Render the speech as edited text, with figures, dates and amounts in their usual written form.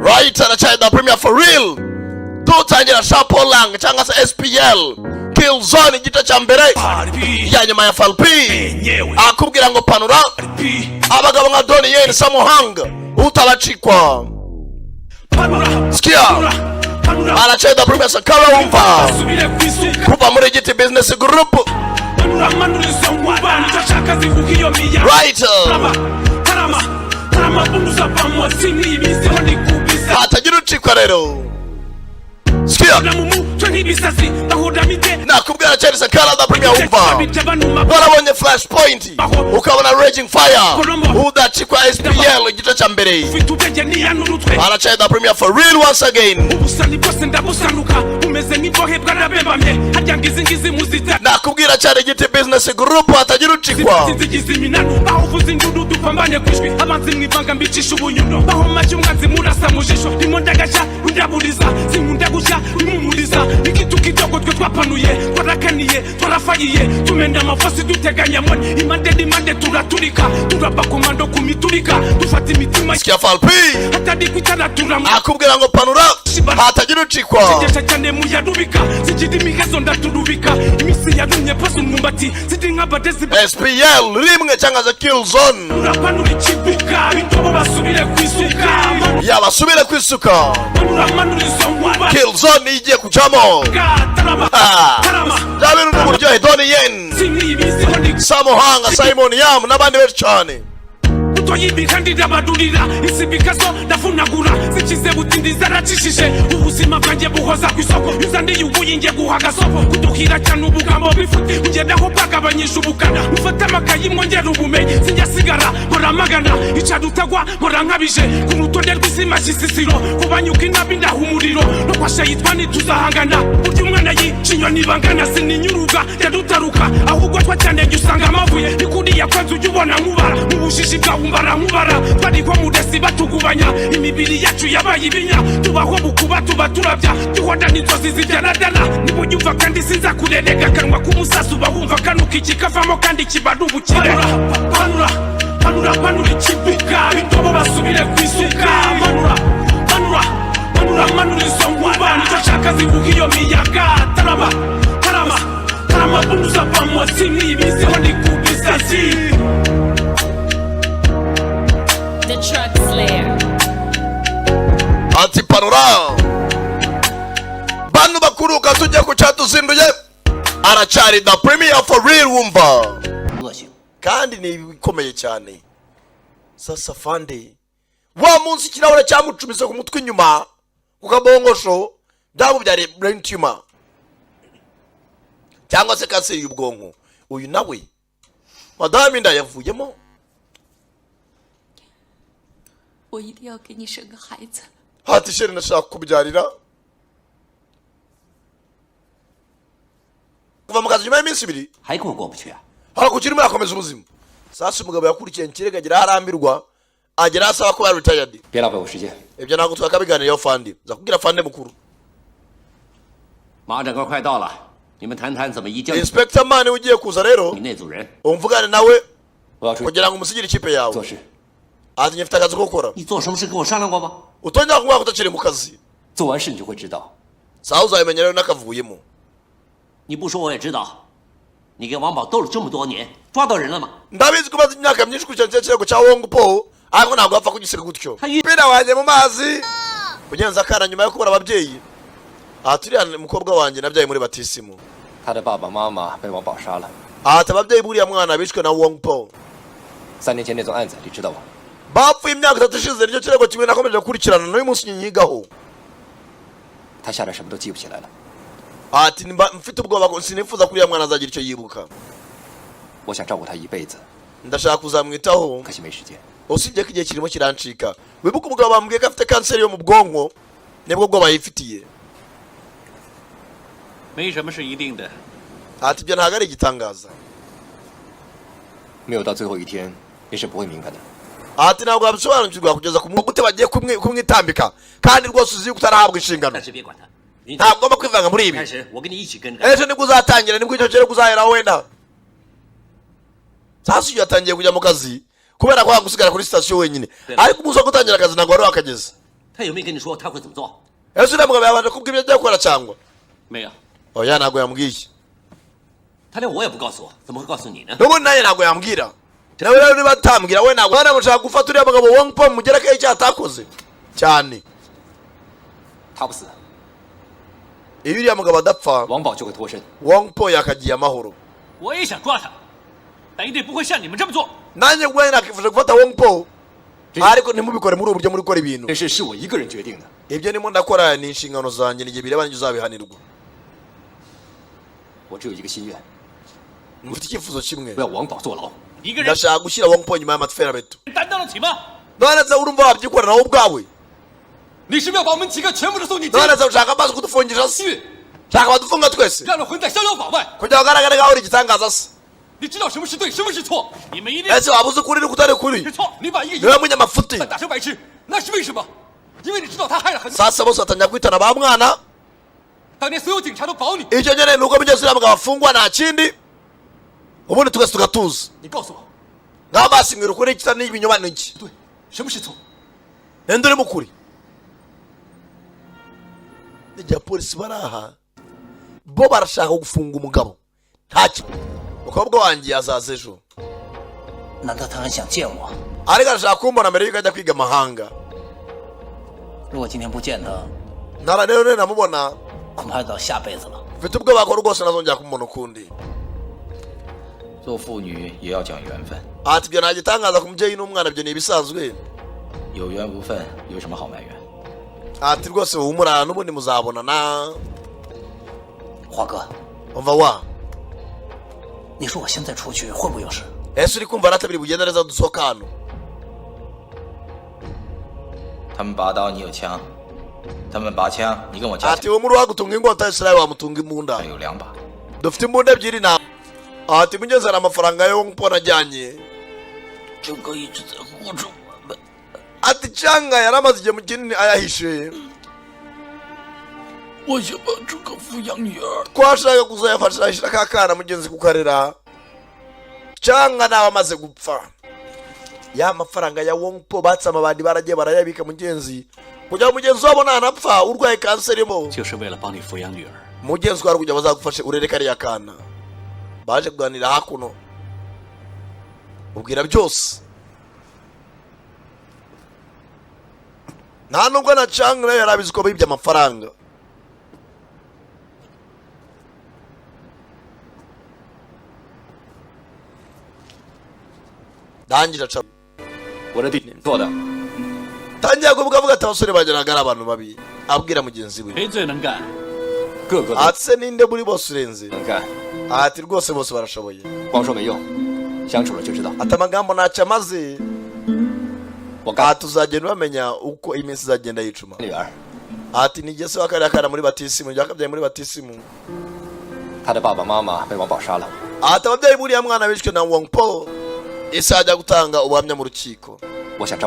right aracyari the premier for real. Dutangira Shapolang cyangwa se SPL Killzone igita cya mbere ya nyuma ya FLP akubwira ngo panura abagabo nka Donnie Yen Samuhanga utabacikwa skia aracyari the premier Sakara umva kuva muri GT Business Group right hatagira ucikwa rero skia nakubwira cyane Sakara the premier umva warabonye Flashpoint ukabona Raging Fire udacikwa SPL igita cya mbere aracyari the premier for real once again nakubwira cyane GT Business Group hatagira ucikwa tumenda amafasi duteganya moni imande turaturika turabakomando kumiturika dufata imitima skia FLP hatadi kwitana turama akubwira ngo panura hatagira ucikwa cyane cyane muyarubika zigidi mihezo ndaturubika imisi yarumye paso numbati zidi nk'abadezi SPL rimwe cyangwa za Killzone urapanura ikibuka bitobo basubire kwisuka yabasubire kwisuka Killzone igiye kujamo Dabiru n'uburyohe Donnie Yen Samuhanga Simon Yam n'abandi benshi cyane toyibikandira badurira isibikazo ndafunagura zikize butindiza racishije ubuzima bwanjye buhoza kwisoko yuzandi yubuyinge guhaga soko kuduhira cyane ubugambo bifuti ugendaho bagabanyisha ubukana ufata amakayi mwongera ubumenyi sinyasigara moramagana icadutagwa morankabije ku rutonde rw'isima shisisiro kubanyuka inabi ndahumuriro no kwasha yitwa nituzahangana burya umwana y'ikinyoni bangana sininyuruga ndadutaruka ahubwo twacyane usanga amavuye nikuriya kwanza ujya ubona nkubara mu bushishi bwawe nkubara twariko mudesi batugubanya imibiri yacu yabaye ibinya tubaho bukuba tuba turabya duhoda n'inzozi zijyanadana nibunyumva kandi sinza kurerega kanwa k'umusasu bahumva kanuka ikikavamo kandi kibadu bukire panura ikibuka bitobo basubire kwisuka manura isongwa nicyo shaka zivuga iyo miyaga tarama bunduza pamotsi n'ibiziho ndikubisasi The Truck Slayer ati panura banu bakuruka tujya ku cyatuzinduye aracyari the premier for real wumva kandi ni bikomeye cyane sasa fande wa munsi kirahura cyamucumise ku mutwe inyuma ku kabongosho byabu bya brain tumor cyangwa se kanseri y'ubwonko uyu nawe madame inda yavuyemo 我一定要给你生个孩子 hati sheri nashaka kubyarira kuva mu kazi nyuma y'iminsi ibiri 还跟我过不去啊？ harakukiri muri akomeza ubuzima sasa umugabo yakurikiye nkirega agira harambirwa agera asaba ko retired 别浪费我时间。 ibyo ntabwo twakabiganiraho fandi zakubwira fande mukuru 马长官快到了，你们谈谈怎么移交 inspector man ugiye kuza rero 你那组人。 umvugane nawe 我要出去 kugira ngo umusigire ikipe yawe 做事。 ati nyifite akazi ko gukora 你做什么事跟我商量过吗？ utongera kumwaka utakiri mu kazi 做完事你就会知道。 sawa uzabimenya rero n'akavuyemo 你不说我也知道。你跟王宝斗了这么多年，抓到人了吗？ ndabizi ko maze imyaka myinshi kurikirana ikirego cya Wong Po ariko ntabwo bapfa kugisiga gutyo umupira wanjye mu mazi kugenza akana nyuma yo kubura ababyeyi aha turiya umukobwa wanjye nabyaye muri batisimu 他的爸爸妈妈被王宝杀了。 ati ababyeyi buriya mwana bishwe na Wong Po 3年前那宗案子你知道吗？ bapfuye imyaka 3 ishize nicyo kirego kimwe nakomeje gukurikirana n'uyu munsi nyigaho 他下来什么都记不起来了。 ati mfite ubwoba ko sinifuza kuri ya mwana azagira icyo yibuka 我想照顾他一辈子， ndashaka kuzamwitaho 可惜没时间。 usibye ko igihe kirimo kirancika wibuka umugabo bambwiye ko afite kanseri yo mu bwonko nibwo bwoba yifitiye 没什么是一定的。 ati ibyo ntabwo ari igitangaza 没有到最后一天，也是不会明白的。 ati ntabwo wabisobanukirwa kugeza ku gute bagiye kumwitambika kandi rwose uzi ko utarahabwa inshingano 暂时别管他，你 ntabwo ugomba kwivanga muri ibi 开始，我跟你一起跟着。 ejo nibwo uzatangira nibwo icyo kirego uzaheraho wenda sasa iyo yatangiye kujya mu kazi kubera ko gusigara kuri sitasiyo wenyine ariko umunsi wo gutangira akazi ntabwo wari wakageze 他有没有跟你说他会怎么做？ ese uriya mugabo yabanje kubwira ibyo agiye gukora cyangwa 没有， oya ntabwo yambwiye 他连我也不告诉我，怎么会告诉你呢？ n'ubundi nanjye ntabwo yambwira nawe rero niba atambwira we ntabwo hano mushaka gufata uriya mugabo Wong Po mugerekaho icyaha atakoze cyane 他不死， iyo uriya mugabo adapfa 王宝就会脱身。 Wong Po yakagiye amahoro 我也想抓他，但一定不会像你们这么做。 nanjye ubwanjye nakifuje gufata Wong Po ariko ntimubikore muri ubu buryo muri gukora ibintu 这事是我一个人决定的， ibyo ndimo ndakora ni inshingano zanjye n'igihe bireba ninjye uzabihanirwa 我只有一个心愿， mufite icyifuzo kimwe 不要王宝坐牢。 一个人 ndashaka gushyira Wong Po nyuma y'amatferabeto 担当得起吗？ none se urumva wabyikorera nawe ubwawe 你是不是要把我们几个全部都送进监 none se ushaka amazi kudufungisha se 狱， shaka badufunga twese 让人混在逍遥法外？ kugira ngo ugaragare nkaho uri igitangaza se 你知道什么是对，什么是错？ 你们一定 ese waba uzi ukuri n'ukutari ukuri 是错。你把一个 niwe munyamafuti 打成白痴，那是为什么？因为你知道他害了很多。 sasa bose batangira kwitana ba mwana 当年所有警察都保你， icyo nyine ni uko byose uriya mugabo afungwa nta kindi ubundi twese tugatuza 你告诉我， ngaho basimwira ukuri kita n'ibinyoma ni iki 对，什么是错？ ninde urimo ukuri igihe polisi bari aha bo barashaka gufunga umugabo ntacyo umukobwa wanjye azaza ejo 难道他还想见我？ ariko arashaka kumbona mbere yuko ajya kwiga amahanga 如果今天不见他， ntara rero namubona 恐怕到下辈子了。 mfite ubwoba ko rwose nazongera kumubona ukundi 做父女也要讲缘分， ati ibyo ntagitangaza ku mubyeyi n'umwana ibyo ni ibisanzwe 有缘无分，有什么好埋怨？ ati rwose humura n'ubundi muzabonana 华哥， umva wa 你说我现在出去会不会有事？ ese uri kumva aratabiri bugenda neza dusohoka hano 他们拔刀，你有枪；他们拔枪，你跟我加 ati 强。 uwo muri wagutunga ingota israel wamutunga imbunda 还有2把， dufite imbunda ebyiri na ati mugenzi hari amafaranga yo mbona ajyanye 周哥一直在护着我们。 ati cyanga yari amaze igihe mu kinini ayahishe 我想帮周哥抚养女儿。 twashaka kuzayafashisha ka kana mugenzi kukarera cyanga nawe amaze gupfa ya mafaranga ya Wong Po batse amabandi baragiye barayabika mugenzi kugira mugenzi wabo ntanapfa urwaye kanseri mo 就是为了帮你抚养女儿。 mugenzi wawe kugira bazagufashe urere kariya kana baje kuganira hakuno ubwira byose nta nubwo na cyanga nayo yari abizi ko bibye amafaranga ndangije aca 我的弟弟做的， tangiye kuvuga ati abasore bageraga ari abantu babi abwira mugenzi we 谁最能干？ 个个都 ati se ninde muri bose urenze 能干， ati rwose bose barashoboye 光说没用，相处了就知道。 ati amagambo ntacyo amaze 我刚 ati uzagenda bamenya uko iminsi izagenda yicuma 女儿， ati nigeze wa kariya kana muri batisimu ryakabyaye muri batisimu 她的爸爸妈妈被王宝杀了， ati ababyeyi buriya mwana bishwe na Wong Po ese ajya gutanga ubuhamya mu rukiko 我想照